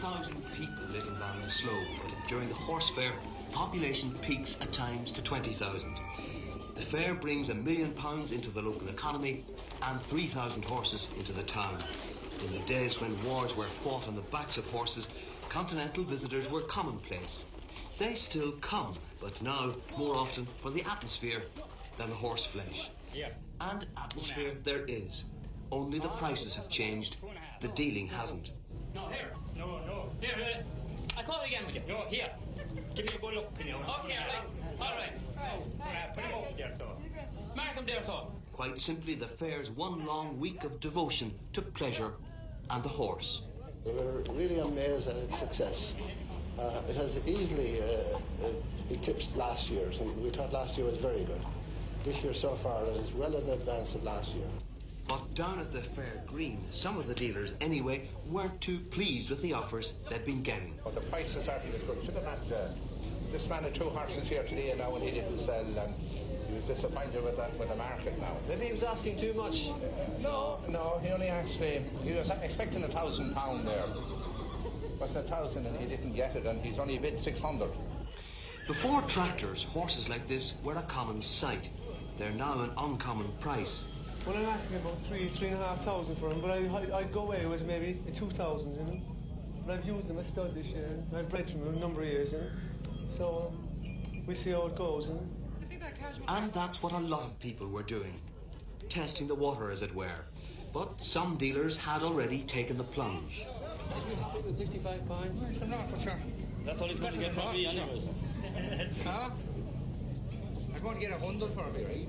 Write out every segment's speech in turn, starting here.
30,000 people live in Ballinasloe, but during the horse fair, population peaks at times to 20,000. The fair brings £1 million into the local economy and 3,000 horses into the town. In the days when wars were fought on the backs of horses, continental visitors were commonplace. They still come, but now more often for the atmosphere than the horse flesh. And atmosphere there is. Only the prices have changed. The dealing hasn't. No, here. No. Here. I thought again with you. No, here. Give me a good look, can you? Okay, all right. Put him up there, so. Mark him there, so. Quite simply, the fair's one long week of devotion to pleasure and the horse. We were really amazed at its success. It has easily eclipsed last year's, and we thought last year was very good. This year so far it is well in advance of last year. But down at the fair green, some of the dealers anyway weren't too pleased with the offers they'd been getting. But the prices aren't as good. Should have had this man had 2 horses here today and now he didn't sell, and he was disappointed with the market now. Maybe he was asking too much. No, he only asked, he was expecting £1,000 there. It was 1,000 and he didn't get it, and he's only bid 600. Before tractors, horses like this were a common sight. They're now an uncommon price. Well, I'm asking about 3,500 for them, but I'd go away with maybe 2,000, you know. But I've used them as stud this year. I've bred them a number of years, you know. So we'll see how it goes, you know. And that's what a lot of people were doing, testing the water, as it were. But some dealers had already taken the plunge. Are you happy with £65? Sure. That's all he's going to get from me, anyways. Huh? I'm going to get 100 for me, right?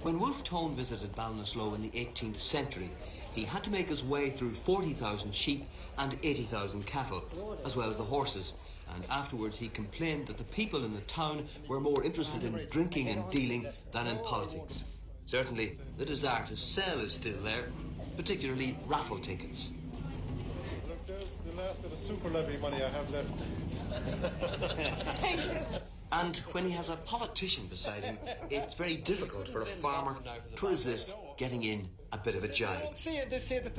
When Wolfe Tone visited Ballinasloe in the 18th century, he had to make his way through 40,000 sheep and 80,000 cattle, as well as the horses. And afterwards he complained that the people in the town were more interested in drinking and dealing than in politics. Certainly, the desire to sell is still there, particularly raffle tickets. Look, there's the last bit of super levy money I have left. Thank you. And when he has a politician beside him, it's very difficult for a farmer to resist getting in a bit of a jibe. They say that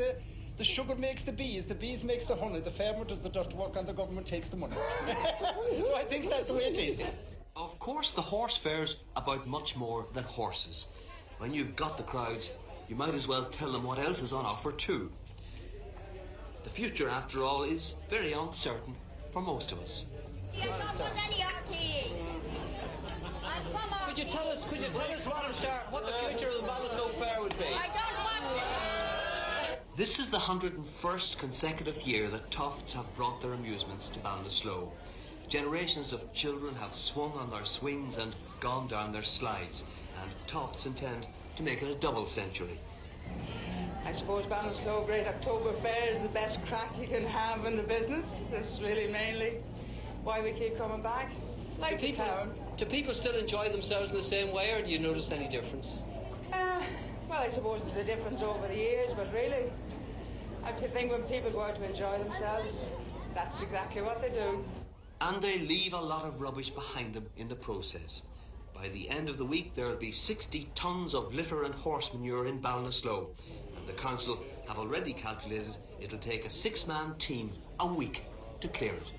the sugar makes the bees makes the honey, the farmer does the dirty work and the government takes the money. So I think that's the way it is. Of course, the horse fair's about much more than horses. When you've got the crowds, you might as well tell them what else is on offer too. The future, after all, is very uncertain for most of us. Could you tell us, what the future of the Ballinasloe Fair would be? I don't want it. This is the 101st consecutive year that Tofts have brought their amusements to Ballinasloe. Generations of children have swung on their swings and gone down their slides, and Tofts intend to make it a double century. I suppose Ballinasloe Great October Fair is the best crack you can have in the business. That's really mainly why we keep coming back. Like the town. Do people still enjoy themselves in the same way, or do you notice any difference? Well, I suppose there's a difference over the years, but really, I think when people go out to enjoy themselves, that's exactly what they do. And they leave a lot of rubbish behind them in the process. By the end of the week, there will be 60 tonnes of litter and horse manure in Ballinasloe, and the council have already calculated it'll take a 6-man team a week to clear it.